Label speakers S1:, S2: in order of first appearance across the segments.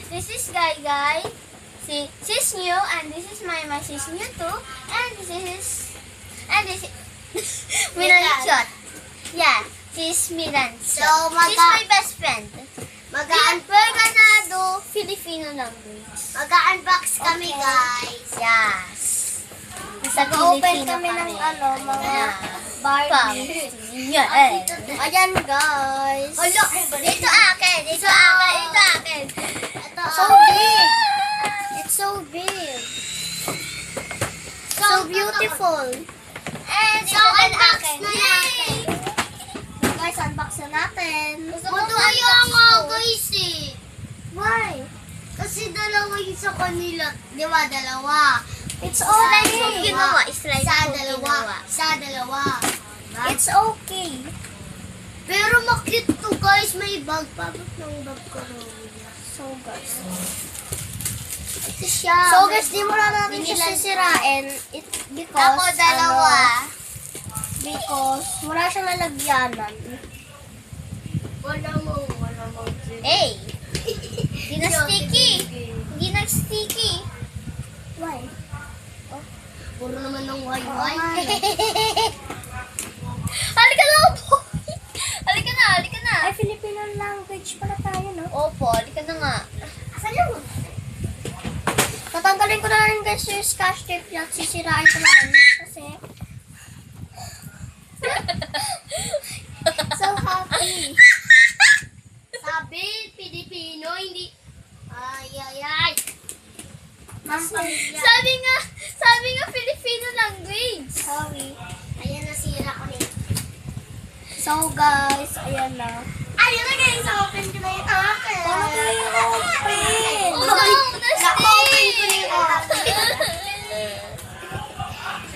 S1: This is Guy. She's new, and this is my she's new too. And this is Miranchot. Yeah, she's Miranchot.
S2: So,
S1: She's my best friend. We're gonna do Filipino language.
S2: Mag-unbox kami, guys.
S1: Yes. Sa
S2: Mag-open
S1: Filipino
S2: kami ng mga
S1: Barbie.
S2: Barbie.
S1: Yeah.
S2: Ayan, guys.
S1: Dito akin. Dito akin.
S2: Ito, so big. It's so big. So beautiful.
S1: And
S2: So,
S1: ito din
S2: unbox
S1: akin.
S2: na natin. Guys, unbox na natin.
S1: Madaya nga, guys eh.
S2: Why?
S1: Kasi dalawa yung sa kanila. Di ba, dalawa?
S2: It's
S1: Slime ko
S2: okay.
S1: ginawa. Slime
S2: Sa
S1: ko
S2: dalawa.
S1: ginawa.
S2: Sa dalawa. It's okay.
S1: Pero makit to, guys. May bag. Bakit ng bag ko?
S2: So, guys.
S1: Ito siya.
S2: So, guys, di mo na natin siya sisirain. Because,
S1: Ako dalawa.
S2: Because, wala siyang lalagyanan.
S1: Wala mo. Hey! Hindi na sticky. Hindi na sticky.
S2: Why?
S1: Puro naman ng
S2: Oo nga,
S1: Halika na, boy! Halika na.
S2: Ay, Filipino language pala tayo, no?
S1: Opo, halika na nga.
S2: Asan yun? Tatanggalin ko na rin guys yung scotch tape yan. Sisirain ko na rin. Kasi, so happy.
S1: Sabi, Pilipino, hindi... Ay. Sabi nga Filipino language.
S2: Sorry.
S1: Ayan, nasira ko rin.
S2: So guys, ayan na.
S1: Ayun na guys, open ko na yung akin.
S2: Paano ko yung open?
S1: Oh no,
S2: Na-open ko na yung akin.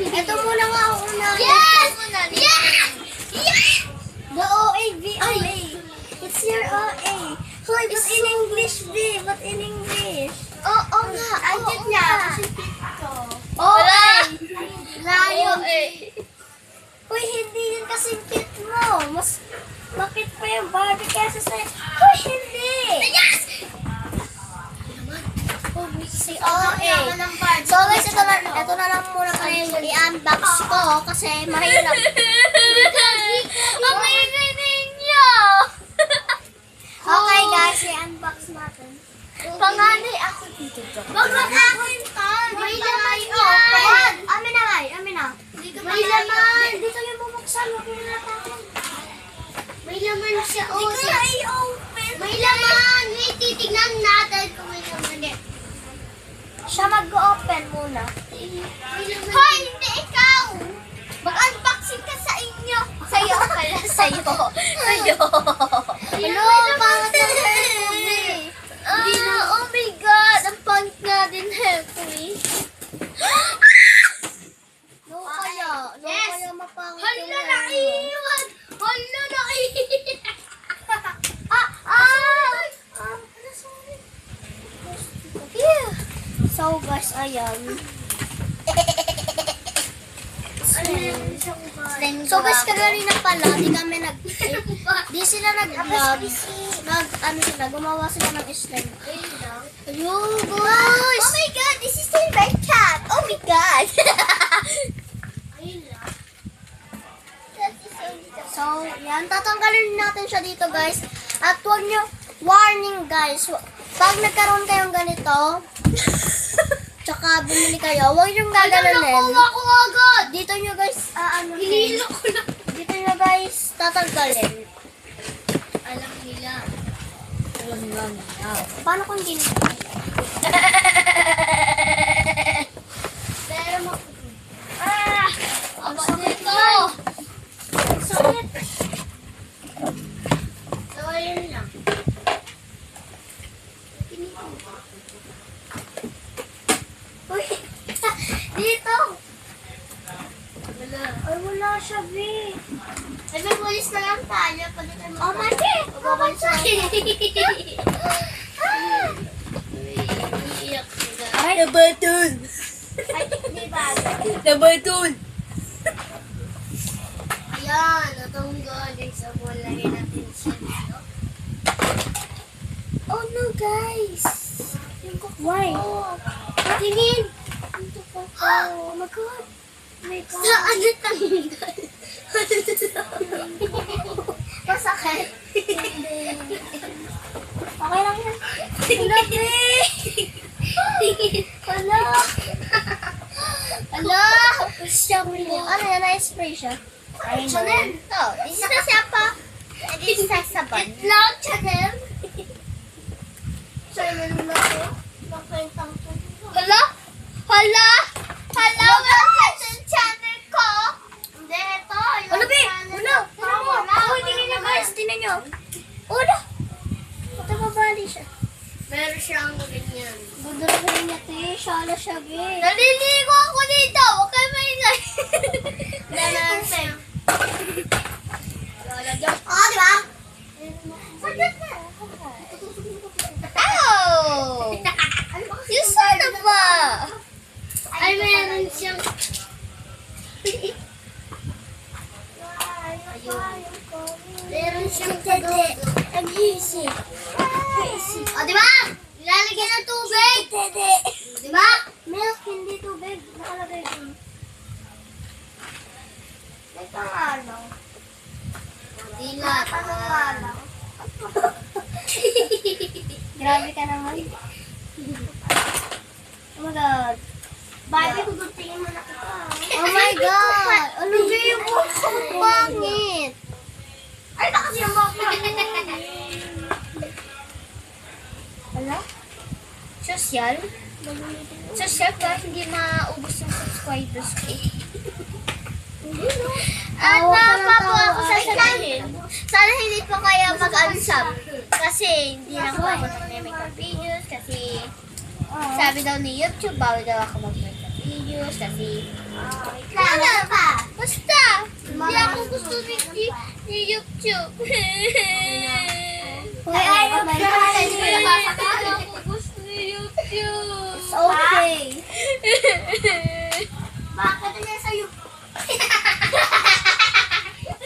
S2: Ito muna nga ako una.
S1: Yes!
S2: The OA. It's your OA. Hoy, but in English, B. But in English.
S1: Oo nga.
S2: Andyan
S1: Oo
S2: na.
S1: nga.
S2: OA.
S1: Layo
S2: Lion.
S1: eh.
S2: Hoy, hindi yun kasi kit mo. Mas makit pa yung Barbie kesa sa'yo. Hoy, hindi.
S1: Yes!
S2: Si OA. So guys, ito na lang muna kayo yung i-unbox ko kasi mahirap.
S1: Ang ingay ninyo!
S2: Okay guys, i-unbox natin.
S1: Panganay ako dito.
S2: Wag akin to. May laman yan. Amin na guys, amin na. May laman. Dito yung bubuksan. Huwag yung natin.
S1: May laman siya.
S2: Hindi ko na i-open.
S1: May laman. Wait, titignan natin kung may laman eh.
S2: Siya mag-open muna.
S1: Hoy, hindi ikaw! Mag-unboxing ka sa inyo. Sa'yo pala, sa'yo.
S2: Hello, pangat na
S1: Oh my God! Ang pangit nga din, Hefri.
S2: No kaya. No
S1: Yes.
S2: kaya mapangit
S1: Hala,
S2: yung
S1: naiiwan! Hala, naiiwan!
S2: So guys, ayan. So guys, kaganina pala, di sila nag-vlog. Gumawa sila ng slime. Ayun, guys!
S1: Oh my God! This is the red cat! Oh my God!
S2: So, yan. Tatanggalin natin siya dito, guys. At huwag nyo, warning, guys. Pag nagkaroon kayong ganito, tsaka bumili kayo, huwag nyo gaganunin.
S1: Nakuha ko agad!
S2: Dito nyo, guys,
S1: Hinilo ko lang.
S2: dito nyo, guys, tatanggalin.
S1: Alam nila.
S2: Paano kung hindi nyo?
S1: Pero Aba dito!
S2: Sakit.
S1: So, ayun lang.
S2: Uy, dito.
S1: Wala.
S2: Ay, wala siya, B.
S1: Ay, may pulis na lang tayo. Pwede tayo
S2: Oh, mati.
S1: Magbabansa. Iiyak sila.
S2: Ay,
S1: Nabatol!
S2: ay, di ba?
S1: Nabatol! Ayan, natanggal. Sa wala natin siya.
S2: Oh no, guys. Why? Tingin! Oh my God! My God!
S1: Saan natanggal?
S2: Masakit. Okay lang yan. Hala, Hala!
S1: Hello?
S2: Ano yan? Na-spray siya?
S1: Chanel. Oh, this is the sapa. This is the sabon.
S2: Itlog, Chanel! Chanel na ako. Nakintang to.
S1: Hala? Hala? Hala? Welcome to the channel ko.
S2: Hindi, ito.
S1: Ano, be?
S2: Ano? Ako, tingnan nyo guys. Tingnan nyo. Ano? Ito mabali siya.
S1: Meron siyang ganyan.
S2: Gudurugin niya ito eh. Shala siya, be.
S1: Naliligo ako dito. Huwag kayo maingay.
S2: Meron siya.
S1: Oh, di ba? Oh! Yung sana ba?
S2: Ay, meron siyang... Meron siyang tete. Nag-easy.
S1: O, di ba? Nilalagyan ng tubig.
S2: Tete.
S1: Di ba?
S2: Milk, hindi tubig. Nakalagay dun. May pangalaw.
S1: Dila.
S2: Pangalaw. Grabe ka naman. Oh my God. Barbie, kuguntingin mo na kita.
S1: Oh my God! Ano ba yung buhok ko? Pangit!
S2: Ay, baka siya mo. Hala?
S1: Social? Social ba? Hindi maubos yung subscribers ko. At napapo ako sasabihin. Sana hindi po kaya mag-unsub. Kasi hindi na ako mag-makeup videos. Kasi sabi daw ni YouTube, bawal daw ako mag-makeup videos. Kasi wala pa. Basta, hindi ako gusto ni YouTube.
S2: Hoy, ayaw ka.
S1: Hindi ako gusto ni YouTube.
S2: It's okay. Bakit na sa'yo?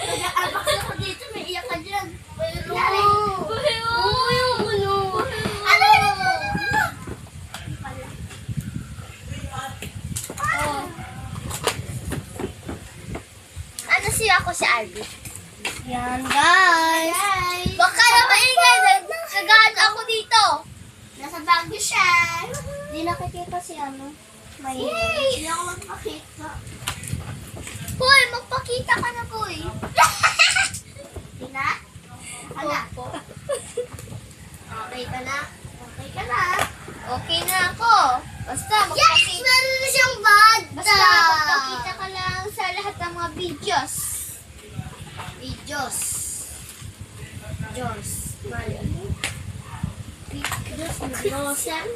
S2: Nag-aabak ako dito, may iyak ka dyan.
S1: Ano siya ako si Albi?
S2: Yan, guys.
S1: Baka na maingay, nagano ako dito.
S2: Nasa Baguio siya. Hindi nakikita si ano. May hindi ako magpakita.
S1: Hoy, magpakita ka na, boy.
S2: Hindi na? Hala. Okay ka na? Okay ka na?
S1: Okay na ako. Basta
S2: Yes!
S1: magpakita.
S2: Meron na siyang bata!
S1: Basta magpakita ka lang sa lahat ng mga videos.
S2: Videos. Diyos. Videos na Diyosan.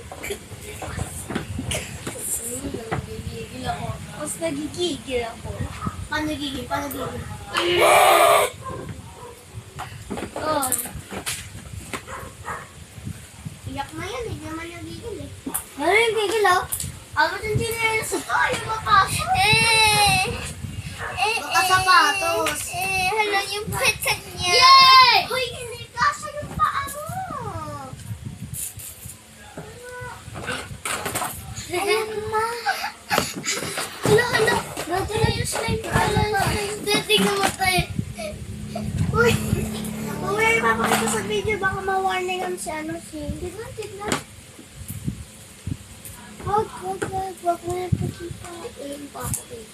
S2: Nagigigil ako.
S1: Mas nagigigil ako.
S2: Paano nagigil? Paano nagigil?
S1: Oh.
S2: Iyak na yan, hindi naman nagigil eh. Ano yung gigil oh? Abot yung chinelas ito, yung mapasok. Baka sapatos.
S1: Hala yung peta niya.
S2: Yay! Hoy, hindi kasha yung paa mo. Ayun na. Hala. Dati na yung slime ko. Dati namatay. Uy. Uy, papakita sa video. Baka ma-warningan si ano si... Tignan. Wag mo yung pakita. Ayun pa ako eh.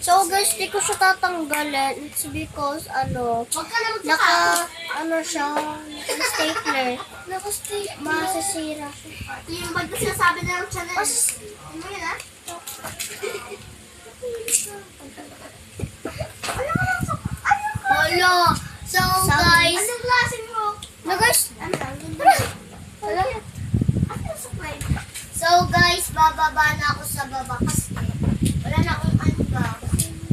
S2: So guys, di ko siya tatanggalin. It's because ano, ano siya, stapler.
S1: Naka-stapler.
S2: Masisira siya. Ito yung bag na sinasabi na ng channel. Ano yun ah?
S1: Hala. So guys.
S2: Anong klase mo?
S1: No guys.
S2: Hala.
S1: So guys, bababa na ako sa baba kasi wala na akong unbox.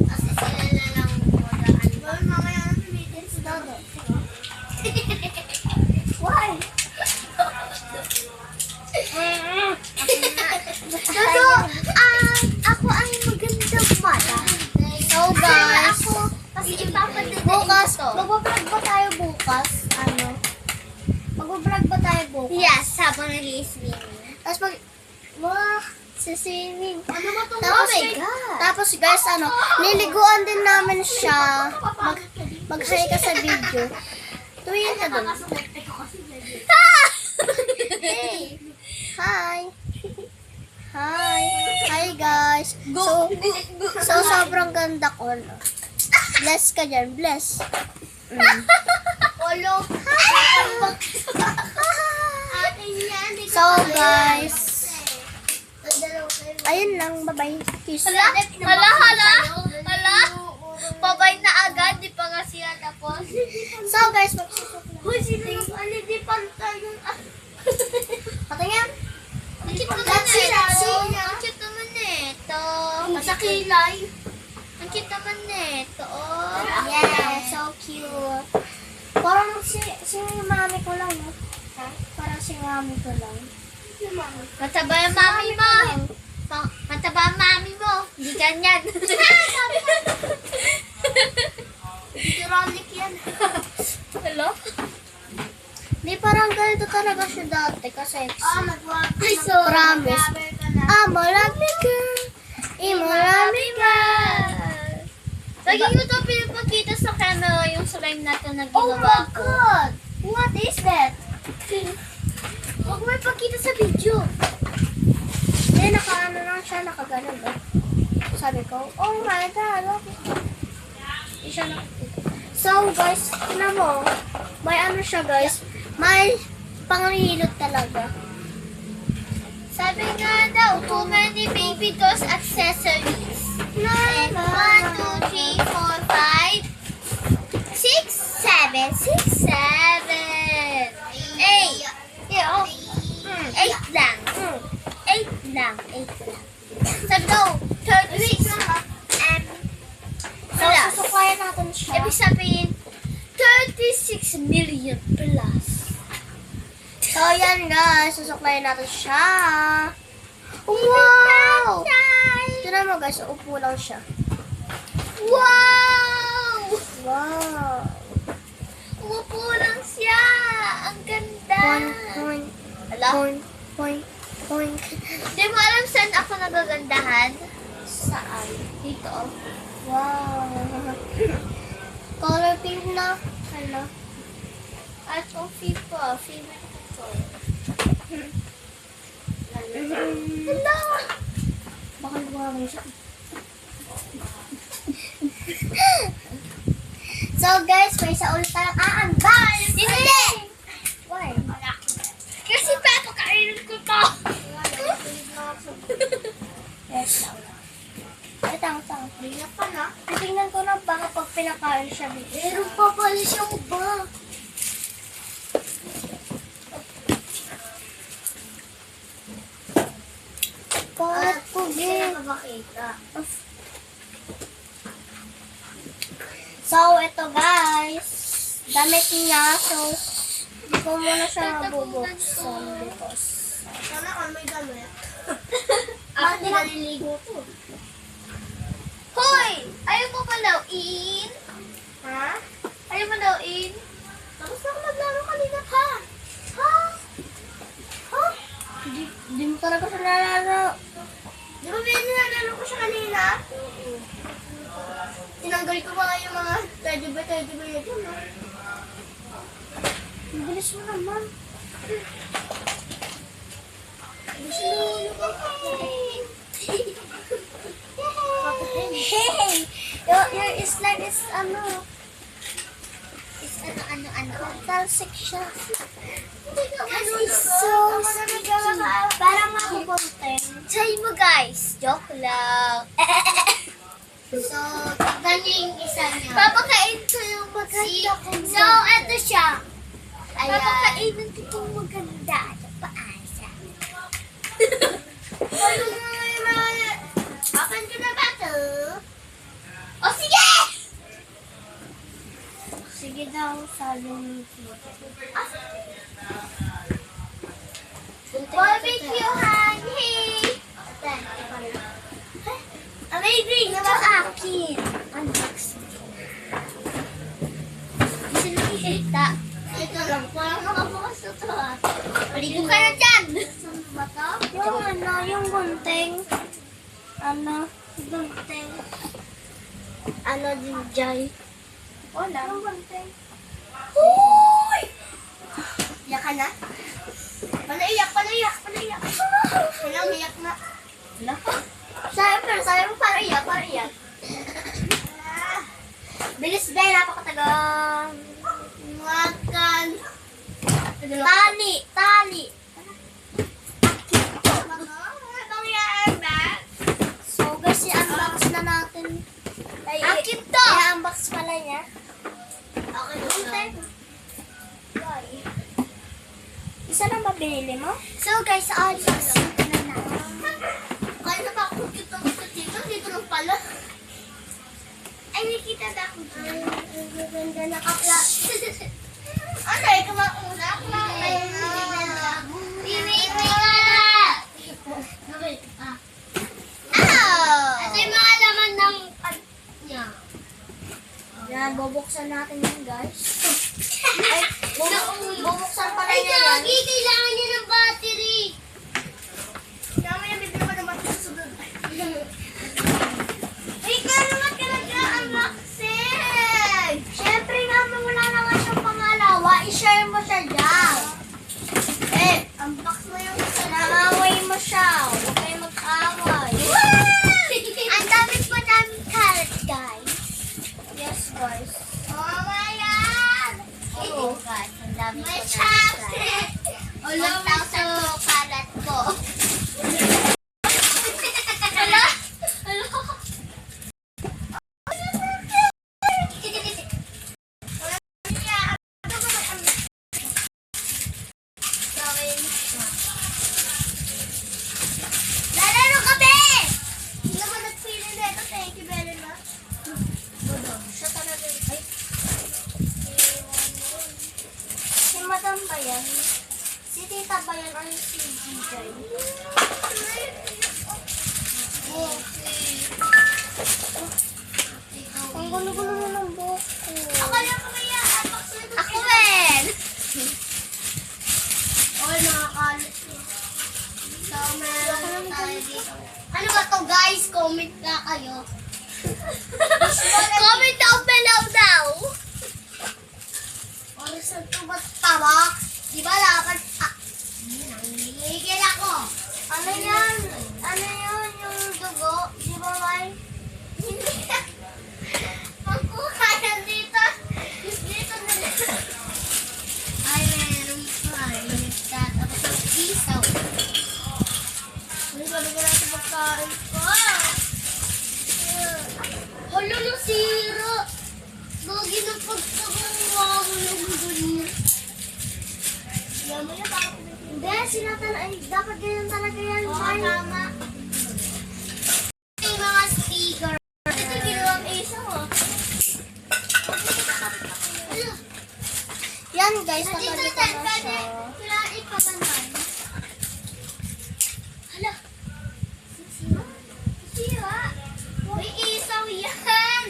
S1: Kasi sila na lang wala unbox.
S2: Well, mamaya na pilitin si Dodo. Why?
S1: Dodo, ako ay magandang mata. So guys,
S2: Kasi ipapadala
S1: bukas to.
S2: Mag-vlog ba tayo bukas? Ano? Mag-vlog ba tayo bukas?
S1: Yes, Sabado ako nag-i-swimming.
S2: Tapos wah, sa swimming.
S1: Ano ba itong
S2: Tapos,
S1: oh my God?
S2: tapos guys, niliguan din namin siya. Mag-hi ka sa video. Tuwin ka dun. Hey! Hi! Hi! Hi guys! So sobrang ganda ko. No? Bless ka dyan. Bless.
S1: Olo.
S2: So guys, ayun lang. Bye-bye. Peace.
S1: Hala. Pabay na agad, di pa nga siya tapos.
S2: So guys,
S1: Uy, sino yung di pantay yung...
S2: patingin.
S1: Ang cute naman
S2: Let's see, let's see.
S1: Ang cute naman ito.
S2: Masakilay.
S1: Ang cute naman ito.
S2: Yeah, so cute. Parang si mami ko lang, no? Parang si mami ko lang.
S1: Mataba yung mami mo. Mataba ang mami mo. Hindi ganyan.
S2: Ironic yan.
S1: Hello?
S2: Di parang ganito talaga siya dati kasi
S1: Ay, so,
S2: promise. Marami ka. Marami ka.
S1: Lagi ko ito pinapakita sa camera yung slime natin na ginawa ko.
S2: God! What is that?
S1: Huwag mo ipakita sa video.
S2: Hindi, nakaano lang siya, nakaganon ba? Sabi ko, oh my God, okay. Hindi siya nakakita. So guys, tignan mo, may ano siya guys, may panghilot talaga.
S1: Sabi nga daw, too many baby dolls accessories. And 1, 2, 3, 4, 5, 6, 7, 6, 7, 8. Yeah, oh. 8 lang. 8 lang. 8 lang. Sabi daw, 36.
S2: So, susuklayan natin siya.
S1: Ibig sabihin, 36 million plus.
S2: So, yan guys, susuklayan natin siya. Wow! Tignan mo guys, upo lang siya.
S1: Wow!
S2: Wow!
S1: Umupo lang siya. Ang ganda.
S2: Point,
S1: Ala?
S2: point.
S1: Di mo alam saan ako nagagandahan?
S2: Saan?
S1: Dito. Oh.
S2: Wow! Color pink na. Ano?
S1: At yung FIFA. Favorite ko. Hala!
S2: Baka lumamay siya. So guys, may isa ulit tayong aambal!
S1: Hindi!
S2: Why?
S1: Kasi papakainin ko to.
S2: Yes, lang. Tang. Tingnan pa na. Tingnan ko na baka pag pinakain siya. Meron pa pala siyang ba? Kahit pugi. So, ito guys. Damit niya. So, hindi ko muna siya mabubuksan because sana kung may damit. Ako naliligo ko.
S1: Hoy! Ayaw mo palawin?
S2: Ha?
S1: Ayaw mo palawin?
S2: Tapos na ako maglaro kanina pa. Ha? Ha? Hindi mo talaga siya nalaro. Di ba nilalaro ko siya kanina? Tinanggal ko pa yung mga teddy bear yun, no? Ang bilis mo naman. Hey! Your slime is ano?
S1: Is ano?
S2: Talsik siya. Kasi so sticky. Parang makukonten.
S1: Try mo guys. Joke lang.
S2: So, tignan niyo yung isa niya.
S1: Papakain ko yung maganda.
S2: So, eto siya.
S1: Papakainin ko itong maganda. Ito pa asa.
S2: Open ko na ba ito?
S1: O sige!
S2: Sige daw, sabi ni
S1: Barbecue honey!
S2: Amazing!
S1: Ito akin. Unboxing. Gusto nyo ikita?
S2: Ito lang, parang nakapos
S1: gusto to ah. Maligo ka na dyan!
S2: Ba to? Yung gunting. Gunting. Din, Jai? Wala. Yung gunting.
S1: Uy! Iyak ka na? Panaiyak! Wala, umiyak na. Wala ka? Sabi mo parang iyak. Bilis ba, napakatagal. Makan. Tali.
S2: So guys, i-unbox na natin.
S1: Akin to!
S2: I-unbox pala niya.
S1: Okay.
S2: Isa lang ba binili mo?
S1: So guys, unbox na natin. Kaya na ba ako dito lang pala. Ay, nakita na ako dyan.
S2: Ang ganda na kapla.
S1: Ano, kumauna. Ito yung mga laman ng niya.
S2: Yan, bubuksan natin yan guys. Ay, bubuksan pala
S1: Ay,
S2: niya yan.
S1: Gagi, kailangan niya ng battery. Mamaya bibili ko ng battery sa sunod. Ay, kaya naman talaga ang unboxing.
S2: Siyempre naman wala na nga siyang pangalawa. I-share mo siya dyan.
S1: Unbox mo yung
S2: Naaway mo siya. Huwag kayo mag-away.
S1: Ang dami po namin carrot, guys.
S2: Yes guys.
S1: Oh, yan!
S2: Oo.
S1: guys, ang dami
S2: May
S1: po
S2: chocolate.
S1: 1,000 po karat po. Lalaro kami! Hindi naman nagpili na ito. Thank you very much.
S2: Siya talaga. Ay. Si Madam ba yan? Si Tita ba yan? Ano si DJ? Ang gulo-gulo mo ng buhok ko.
S1: Ako lang kaya unbox na ito. Ako rin! Oy, nakakalit ko. So, meron tayo dito. Ano ba to guys? Comment na kayo. Comment down below daw. Or saan to ba tawak? Di ba dapat... Nanginigil ako.
S2: Ano yan? Ano yun? Yung dugo? Di ba, May?
S1: Magkuha yan dito. Dito na lang. Ay, meron pa. Tapos yung isaw.
S2: Ang galing na sa pagkain ko.
S1: Hala, nasira. Gagi na pagkakuha ko ng ganyan.
S2: Yan mo yan, bakit? Hindi, sinatan. Ay, dapat ganyan talaga yan,
S1: Oo,
S2: May.
S1: tama. Yung mga sticker. Ito ginawang isaw, oh. Hala.
S2: Yan, guys,
S1: Nandito
S2: nakagita
S1: tayo,
S2: na
S1: pwede.
S2: siya.
S1: Kailangan ipaganan. Hala. Sira. May isaw yan.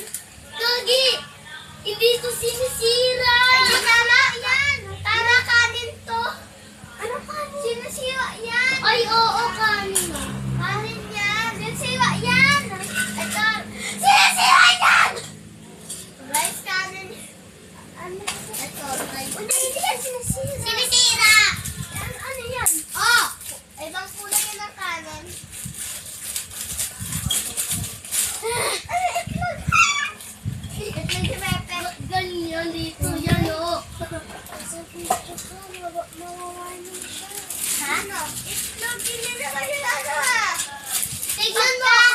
S1: Gagi. Hindi ito sinisira. Ay, tama yan. Tama, kanin to.
S2: Ano kanin?
S1: Sinisira yan. Ay, oo, kanin. Kanin yan. Sinisira yan. Ito. Sinisira yan! Guys, kanin.
S2: Ano?
S1: Ito, guys.
S2: Hindi yan sinisira.
S1: Sinisira!
S2: Ano yan?
S1: Oh! Ibang kulay yun ang kanin.
S2: Ano, itlog?
S1: Itlog si Pepe. Ganyan dito. Yan, oh.
S2: Mawawalan siya.
S1: Ha? Ano? Itlog. Hindi na kayo ano, ha? Tignan mo.
S2: Ano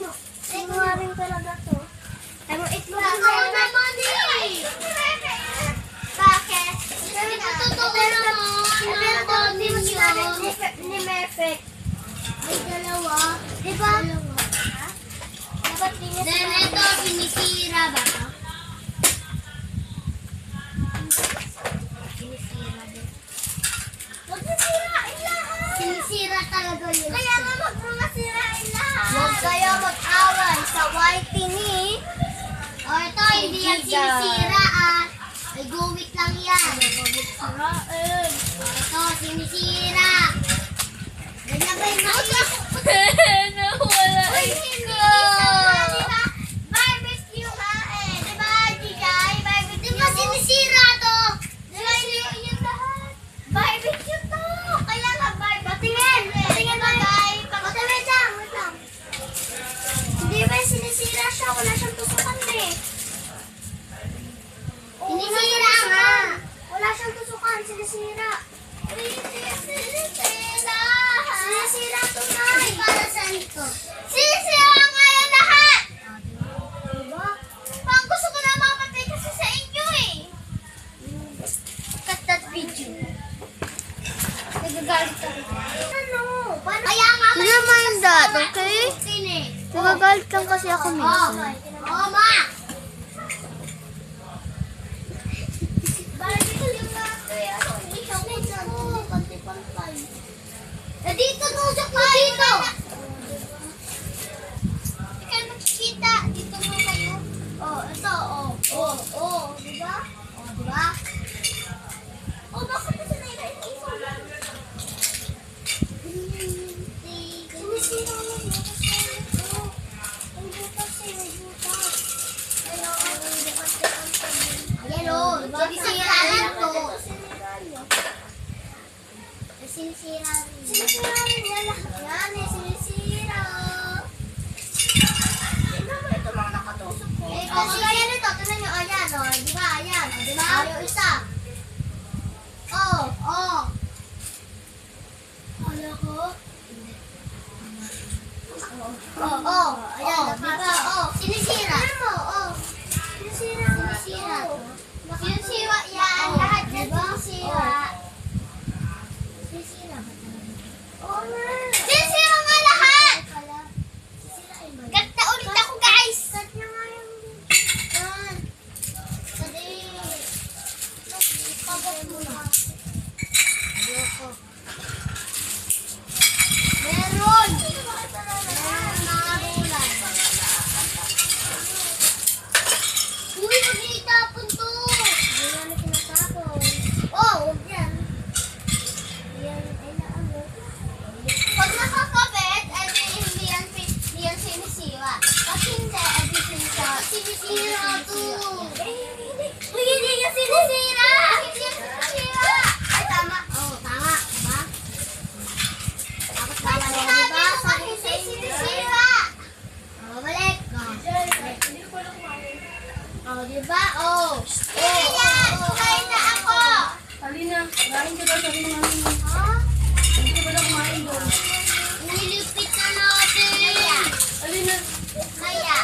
S2: mo? Sinungaling talaga to. Ay mo, itlog
S1: Ano naman eh?
S2: Bakit?
S1: Hindi ko totoo naman.
S2: Pero dapat di mo
S1: Nakanin
S2: sinabi
S1: yun.
S2: ni Mefek.
S1: Ay, dalawa.
S2: Diba?
S1: Dalawa.
S2: Dapat di niya
S1: Then,
S2: sinabi.
S1: ito, pinisira ba ito? Sinisira din.
S2: Huwag niyo sirain lahat.
S1: Sinisira talaga yun.
S2: Kaya nga wag mo masirain lahat.
S1: Huwag kayo mag-away sa YT ni... O, ito, hindi yan
S2: Giga.
S1: sinisira, ah. Ay, guwit lang yan.
S2: Sirain.
S1: sinisira. Ganyan ba yung nakita? Nawala ito. Barbecue ka eh. Diba, Jijay? Barbecue. Diba sinisira to? Diba yun lahat? Barbecue to. Kaya nga barbecue. Patingin. Patingin ba guys? Wait lang. Hindi ba sinisira siya? Wala siyang tusukan eh. Sinisira nga. Wala siyang tusukan. Sinisira. Sinisira tunay. Para saan ito? Sinisira nga yung lahat. Diba? Pang gusto ko na mamatay kasi sa inyo eh. Cut that video. Nagagalit ako. Ano? Kaya nga
S2: Sila mind that, okay?
S1: eh.
S2: Nagagalit lang kasi ako minsan.
S1: Oo, ma! Bakit ko yung natin? Hindi siya minsan. Pantay-pantay. Dito, tusok mo dito! Hindi kayo makikita. Dito mo kayo. Ito, Diba? Diba? Bakit kasi nailain-isan? Sinisira mo yung butas. Ang butas eh, may butas. Ayaw, ang butas eh, ang sabi. Ayan o, sinisira lang to. Sinisira rin. Sinisira rin yan lahat. Yan eh, sinisira. Tingnan mo ito mga nakatusok ko. Kasi kaya nito, tingnan nyo, ayan o. Diba, ayan. Diba? Yung isa. Ano ko? Ayan, diba? Sinisira. Sinisira. Sinisira yan. Lahat yan sinisira. Sinisira ba talaga? Sinisira nga lahat! Cut na ulit ako, guys! Cut na nga yung... Yan. Kasi... Pagod mo na. Ayoko. Meron! Meron mga bulan. Uy, huwag niyo itapon to! Hindi namin tinatapon. Huwag yan. Yan, ay naano. Pag nakakabit, ay hindi yan sinisira. Kasi hindi, ay di sinisira. Sinisira to! Uy, hindi yan sinisira! Hindi yan sinisira! Ay, tama. Tama. Diba? Tapos tama na yan, diba? Sabi hindi sinisira! Balik. Diba? Yan! Kumain na ako!
S3: Alina, kain ka daw sa rin namin.
S1: Ha?
S3: Hindi ka ba daw kumain doon?
S1: Nilipit na natin!
S3: Alina,
S1: Kaya.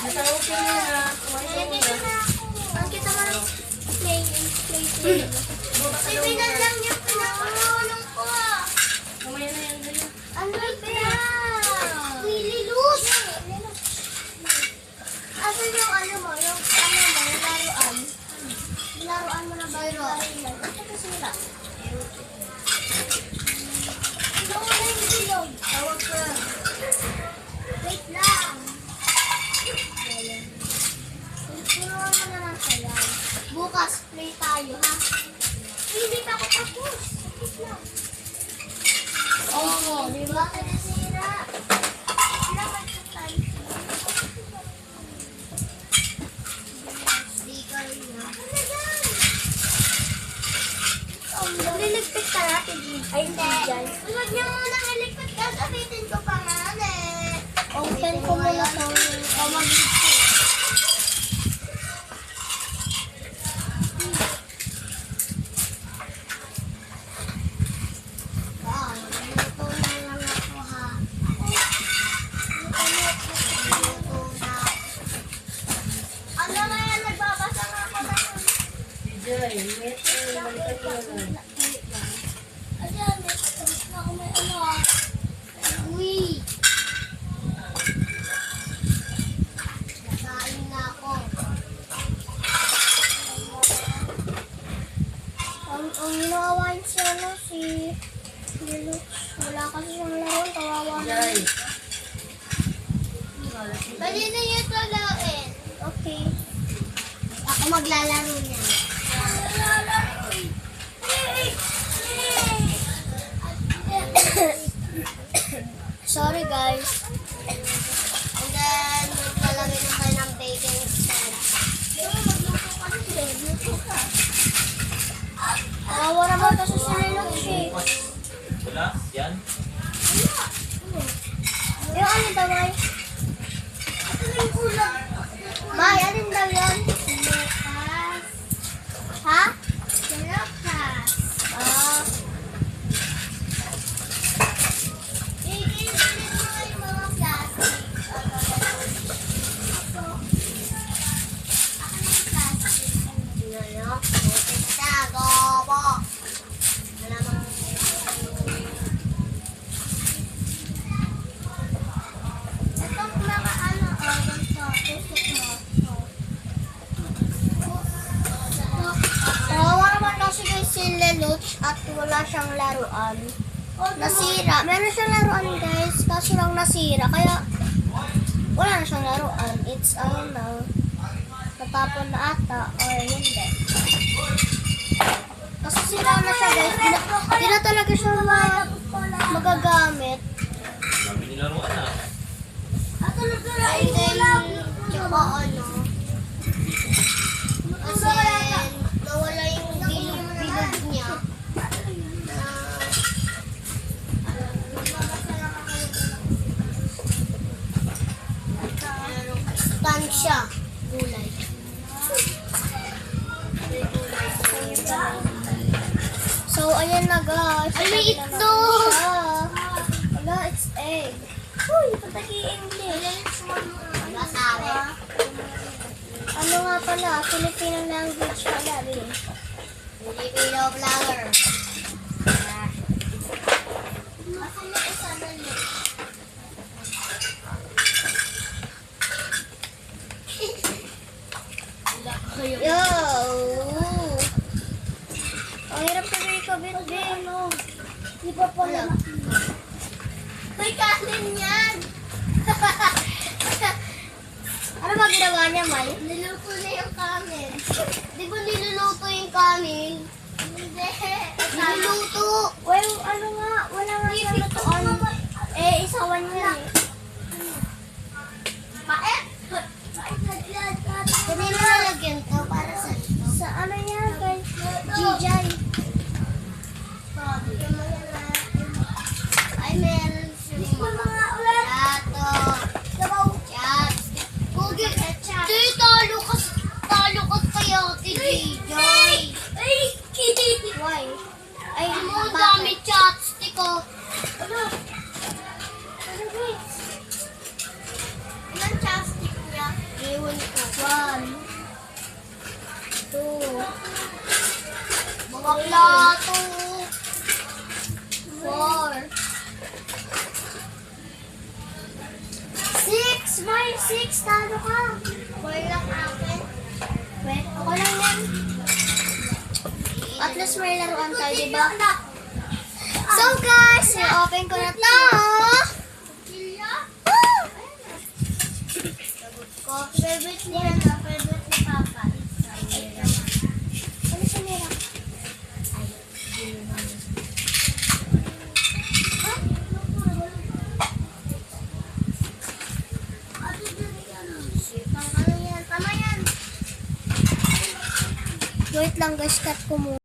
S3: natawag ka na. Kumain ka muna.
S1: Ang kita mo ng play. Sibinan lang yung pinakulong ko.
S3: Mamaya na yan, Alina.
S1: Ano ba? Nililus. Asan yung ano mo? Yung laruan? Laruan mo na ba yung laruan? Ito kasi sila. Ito na yung bilog. Tawag ko. Wait lang. Turuan mo na lang sa'yo. Bukas, play tayo, ha? Hindi pa ako tapos. Wait lang. Di ba? Sinisira. Sila magsasan. Sticker niya. Ano yan? Liligpit ka natin, ay hindi dyan. Huwag niyo muna iligpit ka. Sabitin ko pa nga, Open ko muna sa mag-ligpit. Wow, luto na lang ako, ha. Luto na. Ano nga yan, nagbabasa nga ako na.
S3: Jay, balikat ka na.
S1: Ayan, may tapos na ako may ano, ha. Uy. Nakain na ako. Ang nawawain siya na si Lilux. Wala kasi siyang laruan, kawawa na.
S3: Jay.
S1: Kanina yung laruin. Okay. Ako maglalaro niya. Maglalaro.
S2: Kawawa naman kasi sila Lucy.
S4: Wala? Yan?
S2: Yung ano daw ay? May, alin daw yun?
S1: Lucas.
S2: Ha?
S1: Lucas.
S2: Ah,
S1: Iibilin mo yung mga plastic. Ako na yung plastic.
S2: ano?
S1: Tago po. Malamang. Itong mga ano, ganito. Tusok mo.
S2: Kawawa naman kasi kay si Lelouch at wala siyang laruan. Nasira. Meron siyang laruan guys, kaso lang nasira. Kaya wala na siyang laruan. It's now. Natapon na ata or hindi. Kasi sira na siya guys. Di na talaga siya magagamit.
S4: Sabi nila ro na.
S1: And then, tsaka ano, kasi nawala yung bilog niya. Stand siya. Gulay.
S2: So, ayan na guys.
S1: Ay, may
S2: Sabi na
S1: itlog!
S2: naman siya. Wala, it's egg. Uy, pataki English.
S1: Masabi.
S2: Ano nga pala, Filipino language pala din.
S1: Filipino vlogger.
S2: Yo! Ang hirap kasi ikabit din. Di ba pala?
S1: May kanin yan!
S2: Ano ba ginawa niya, May?
S1: Niluto na yung kanin. Di ba niluluto yung kanin? Hindi. Niluluto.
S2: Well, ano nga, wala nga siya lutoan. Eh, isawan niya eh.
S1: Paet! Hindi na nalagyan to para sa ito.
S2: Sa ano yan, kay Gijay.
S1: Ay, meron siyang mga plato. Chat. Kugi. Di, talo ka kaya kay Gijay.
S2: Why? Ay,
S1: Ang dami chopstick ko. Ilang chopstick niya?
S2: Ewan ko. 1, 2,
S1: Mga plato.
S2: 4, 6! May 6! Talo ka!
S1: Wala akin.
S2: Wait, ako lang yan. At least may laruan tayo, diba? So guys, i-open ko na to.
S1: Favorite niya na, favorite ni Papa.
S2: Ano siya nila?
S1: Ano yan? Tama yan.
S2: Wait lang guys, cut ko muna.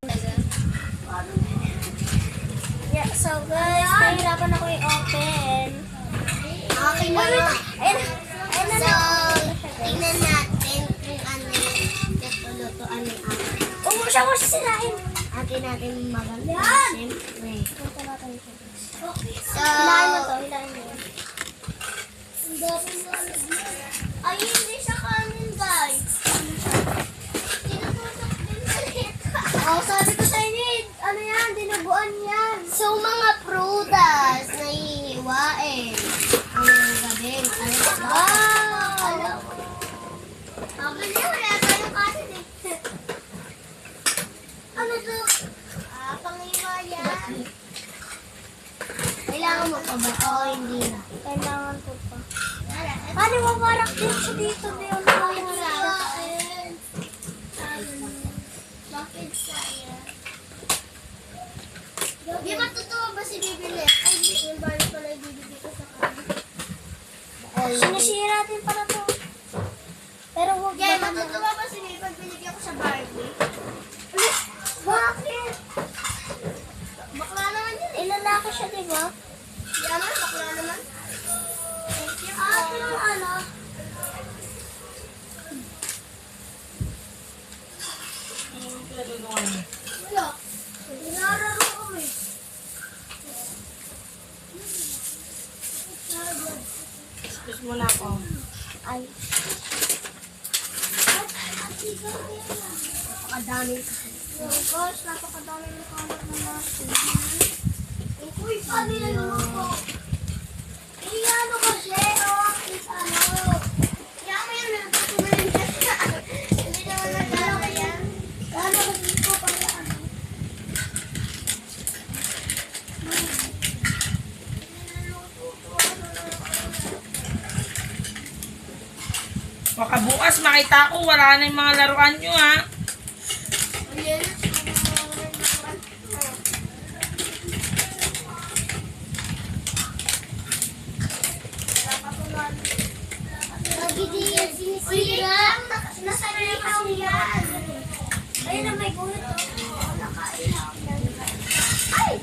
S2: Yeah, so guys, nahirapan ako i-open.
S1: Akin na
S2: Wait,
S1: nga.
S2: ayun, ayun na
S1: So,
S2: lang.
S1: tingnan natin kung ano yung luto-lutoan ni Ate.
S2: Huwag mo siya sisirain.
S1: Atin natin maganda. Siyempre.
S2: Ito natin siya.
S1: So,
S2: Hilahin mo to, hilahin mo.
S1: ay, hindi siya kanin, guys. Tinutusok din sa lita.
S2: Oh, sabi ko sa inyo, ano yan, dinuguan yan.
S1: So, mga prutas na hihiwain. Ang gabi. Ano ba?
S2: Wow!
S1: Alam mo. Sabi niya, wala tayong kanin eh. Ano to? Panghiwa yan. Kailangan mo pa ba? Oo, hindi na.
S2: Kailangan ko pa. Paano mabarak din siya dito? Diyon na lang
S1: Bakit
S2: siya.
S1: sa'yo? Bakit sa'yo? Di ba totoo ba si Bibili? Ay, di. Yung bali pala yung bibigay ko sa kanya.
S2: Sinisira din pala to. Pero huwag
S1: Yeah,
S2: naman
S1: matutuwa ba si Bibili pag binigyan ko sa Barbie?
S2: Bakit?
S3: muna ako.
S2: Ay. Napakadami. Oh gosh, napakadami na kalat na natin. Uy, sabi na naman po. Ano kasi, ano? Kaya mo yan, nagpapagaling ka sa. Hindi naman nagdala yan. Ano kasi ko pala ano?
S3: Baka bukas makita ko, wala na yung mga laruan nyo ha.
S2: Nasa ikaw yan. Ayun na may guhit. Ay!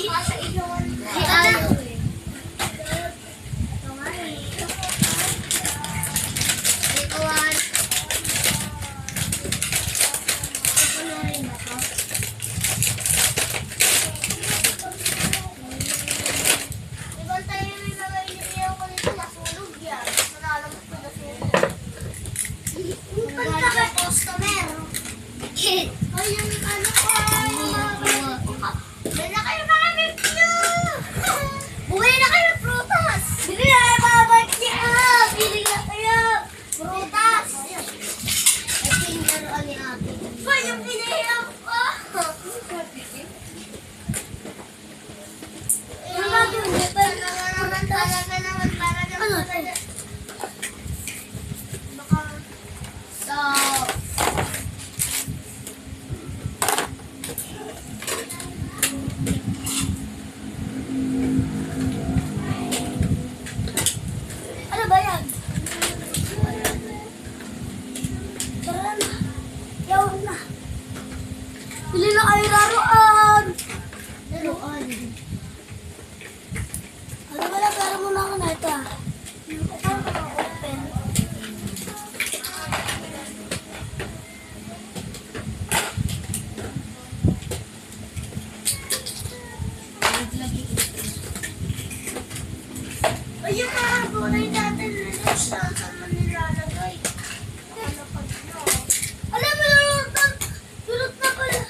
S2: Nasa ilawan. Ay, ayaw eh. Ikawan. Ito na rin ako. Ibang tayo may mga iniiyaw ko nito masulog yan. Nalalamot ko na siya. Ang ganda customer. Ay, yung ano ko. Bili na kayo mga review. Bumili na kayo ng prutas. Bili na kayo mga bakya. Bili na kayo. Prutas. Ito yung laruan ni ate. Ba, yung pinahiram ko. Ano ba yan? Tara na. Yawan na. Bili na kayo laruan. Laruan. Ano ba na? Pero muna ako na ito ah. Paano ka open? Ay, yung mga gulay natin na saan mo nilalagay? Ano pa ito? Alam mo, dulot na pala.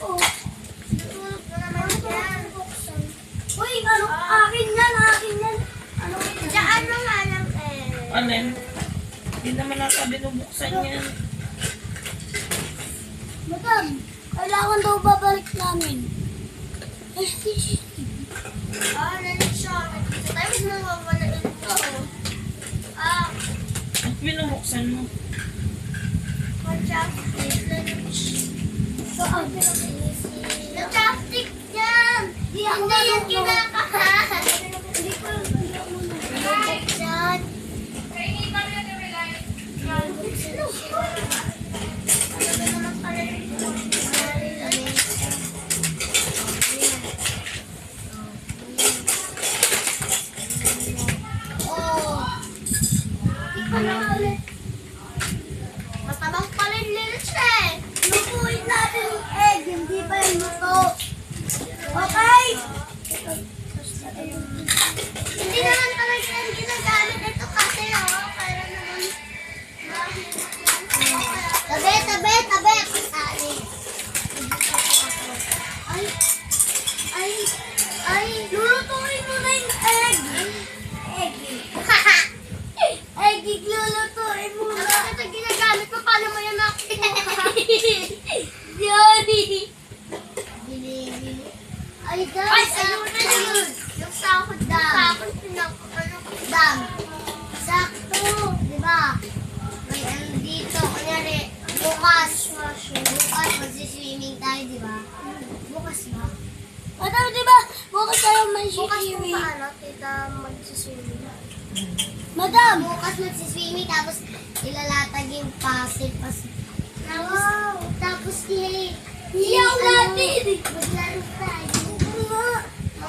S2: Oh, dulot na naman yan. Uy, ano? Akin yan, akin yan. Ano? Diyan mo nga lang eh.
S3: Alin? Hindi naman nata binubuksan yan.
S2: Madam, kailangan daw babalik namin. Ay, nalit siya. Sa tayo mo mawawala ito.
S3: At binubuksan mo.
S2: Nag-plastic yan! Hindi yung kinakahan! Hindi ko yan. Matabang pala yung lilis eh. Lutuin natin yung egg, hindi pa yung luto. Okay? Hindi naman talaga yung ginagamit ito kasi kaya naman. Tabi, tabi, tabi. Ay, ay, ay, lulutuin mo na yung egg. Egg. Egg, lulutuin mo na. Bakit ito ginagamit mo? Paano mo yan nakuha? Yoni. Bili. Ay, dam. Ay, ayun na yun. Yung sahod dam. Dam. Sakto. Diba? May ano dito. Kunyari, bukas. Bukas, magsiswimming tayo, diba? Bukas ba? Madam, diba? Bukas tayo magsiswimming. Bukas paano, tita, magsiswimming? Madam! Bukas magsiswimming, tapos ilalatag yung passive. Wow! Tapos hiyaw natin! Maglaro tayo.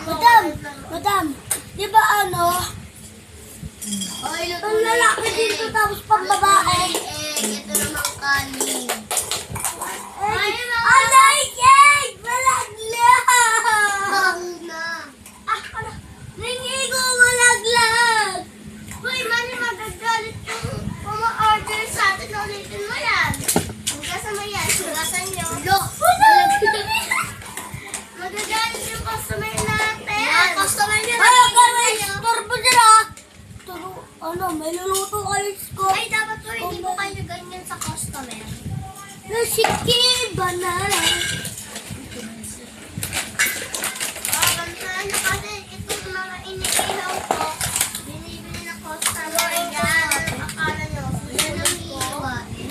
S2: Madam! Madam! Di ba ano? Ang lalaki dito tapos pang babae. Ito naman kanin. I like egg! Malagla! Bang na! si Banana.
S1: Gantaan na kasi itong mga iniihaw ko, binibili na Costa Rica. Akala nyo, yan ang iiwain.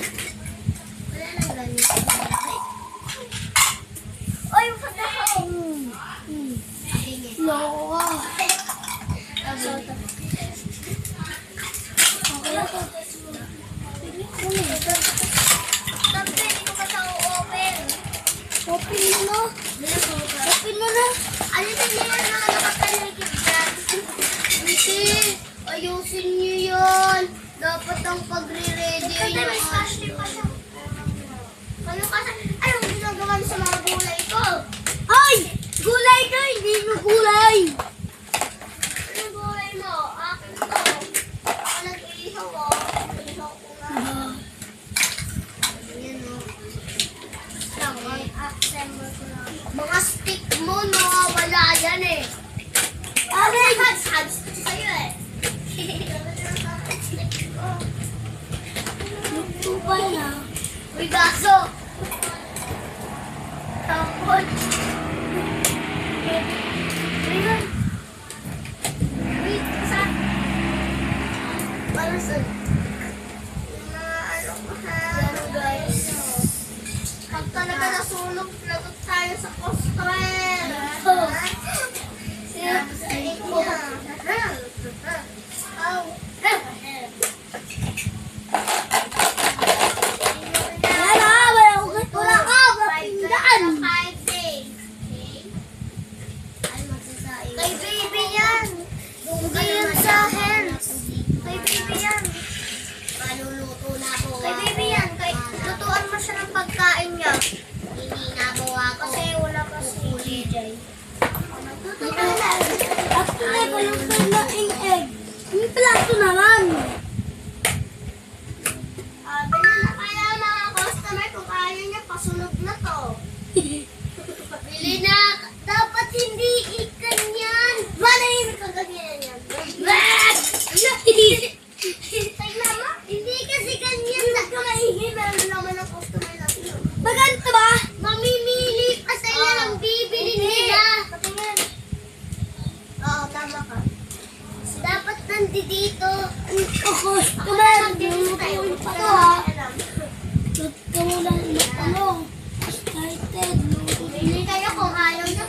S1: Wala nang ganito. Oy, pagkahaw!
S2: Lowa.
S1: Sabi, hindi ko pa siya open.
S2: Open mo na. Open mo na.
S1: Ano din yan mga nakatalikid dyan?
S2: Hindi. Ayusin niyo yan. Dapat ang pagre-ready
S1: Kasi may special pa siya. Kayo kasi, anong ginagawa niyo sa mga gulay ko?
S2: Ay! Gulay ka! Hindi mo gulay!
S1: Anong gulay mo? Akin to. Ako nag-iihaw oh. Iihaw ko nga. Ayan o. Lang, assemble ko lang. Mga stick mo, no? Wala yan eh.
S2: Aray!
S1: Sabi ko sa'yo eh.
S2: Luto pa na.
S1: Uy, gaso! Tapos. Ayun. Wait, saan? Para saan? Yung mga ano ko ha. Yan guys. Pag talaga nasunog, lagot tayo sa customer. Siya sa iko. Oh.
S2: Wala! Wala ko wala ka! Pindaan!
S1: 5 days. Okay? Ay, magsasaing. Kay baby yan. Hindi yan sa akin. Kay baby yan. Maluluto na po. Kay baby yan. Lutuan mo siya ng pagkain niya. Hindi na po ako. Kasi wala pa si DJ.
S2: Actually, walang palaing egg. May plato naman.
S1: Bili na kaya mga customer kung ayaw niya, pasunog na to. Bili na. Dapat hindi ikan yan. Manahimik ka ganyan yan. Tignan mo, hindi kasi ganyan. Huwag ka maingay, meron naman ang customer natin.
S2: Maganto ba?
S1: Mamimili pa sila ng bibili nila. Patingin. Oo, tama ka. Dapat nandito.
S2: Ako,
S1: Ako
S2: kumain.
S1: na mag-dinis tayo.
S2: Pa to ha. Luto mo lang yung ano. Excited.
S1: Bili kayo kung ayaw nyo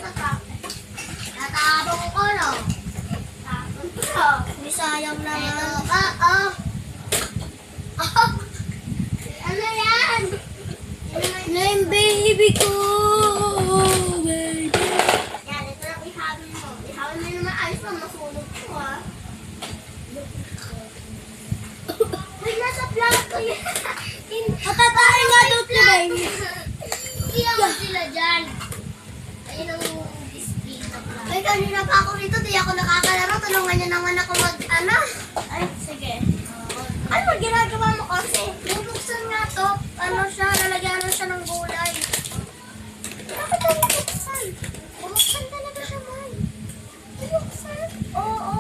S1: tatabong ko, no? Tapon ko.
S2: May sayang naman.
S1: Oo. Ano yan?
S2: Na yung baby ko. Baby.
S1: Yan, ito lang ihawin mo. Ihawin mo naman ayos mo, masunog ko, ha? Uy, nasa plato yan.
S2: Matatayin nga daw ito, baby.
S1: Iyan mo sila dyan. Ayun ang display na plato. Ay, kanina pa ako rito. Di ako nakakalaro. Tulungan niyo naman ako mag-ano. Ay, sige. Ano ba ginagawa mo kasi? Bubuksan nga to. Ano siya? Lalagyan siya ng gulay. Bakit tayo bubuksan? Bubuksan talaga siya, man. Bubuksan? Oo.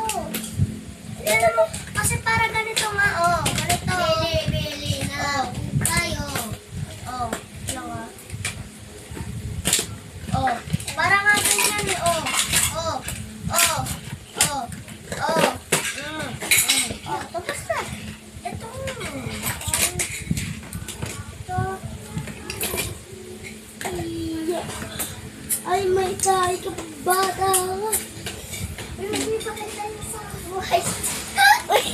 S1: Yan mo. Kasi para ganito nga, oh. Ganito. Bili na. Tayo. Oh. Dalawa. Oh. Para nga ganyan eh, oh. Oh. Oh. Oh. Oh. Oh. Tapos na. Ito. Ito.
S2: Ay, may tayo ka bata.
S1: Uy, hindi pa kita yung sa buhay. Uy,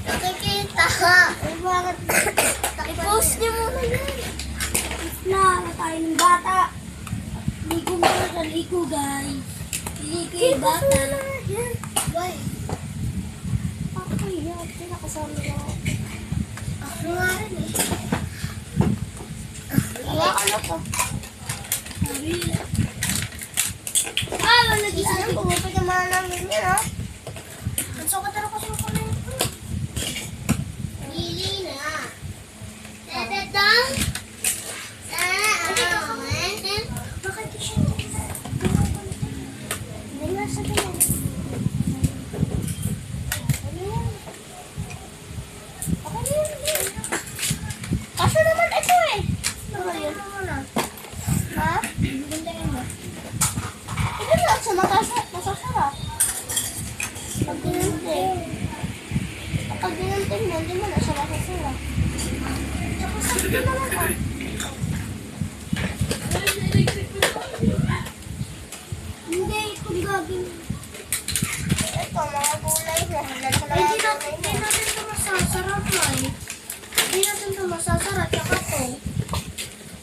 S1: nakikita ka. Uy, bakit?
S2: I-post niyo muna yan. Na tayo ng bata. Ligo muna sa ligo, guys. Ligo yung bata.
S1: Why?
S2: Ako yan. Pinakasama ko.
S1: Ako nga rin eh.
S2: Wala ka na ko. Ah, wala
S1: Isa na, pumipig ang mga namin yan, ha? Ang sukat na kasi ako na yun. Lili na. Dadadang. Bakit di siya? Hindi nga sa ganyan. Ano yan? Okay na yun. Kaso naman ito eh. Ano
S2: Hindi, itong gagawin.
S1: Ito, mga gulay mo.
S2: Hindi natin ito masasarap ay. Hindi natin ito masasarap. Tsaka to.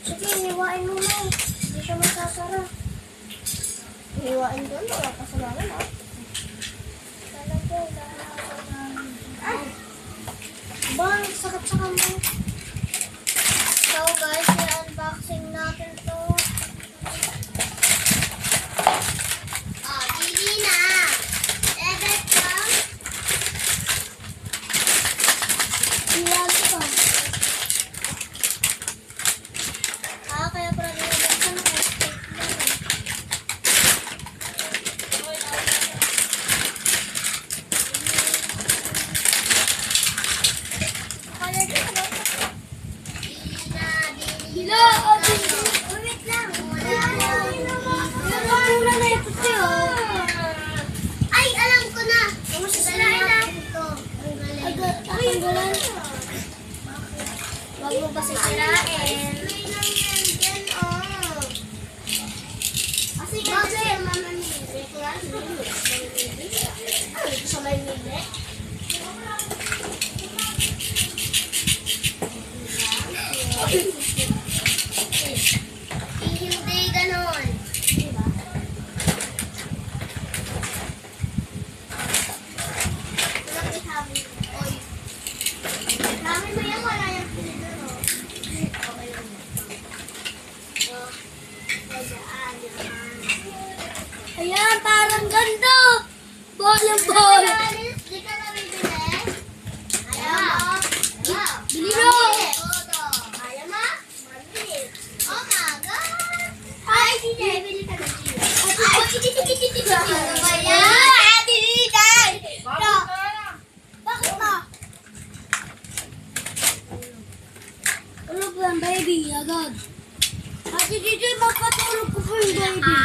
S2: Sige, hiwain mo na. Hindi siya masasarap.
S1: Hiwain doon. Wala ka sa namin, ah.
S2: Talaga, bang, sakit-sakit mo. So guys, i-unboxing natin to.
S1: Oh, dili na. Edit ka.
S2: Iyan ko. Kaya pala nilagyan ko ng steak na.
S1: Hilo!
S2: Wait lang. Wala na ito siya.
S1: Ay, alam ko na.
S2: Sisirain na.
S1: Ito. Ang galing.
S2: Tatanggalan. Huwag mo pa sisirain.
S1: May lang yan dyan, oh.
S2: Kasi
S1: Kasi, mama ni Ay, sa may mili. Hindi ganon.
S2: diba?
S1: Walang ihabi. Oy. Dami mo yan, wala yung pinagano. Okay lang. Oh. Dadaan, dadaan.
S2: Ayan, parang ganda. Ball.
S1: Di ka na bibili? Ayaw mo?
S2: Bili mo.
S1: Ayaw mo? Mabilis. Oh my God! Ay, hindi. Bili ka na sila. Ano ba yan? Ate Liday!
S2: Bakit ba? Tulog lang, baby. Agad. Ate DJ, magpatulog ko po yung baby.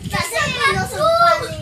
S1: Kasi pinusumpan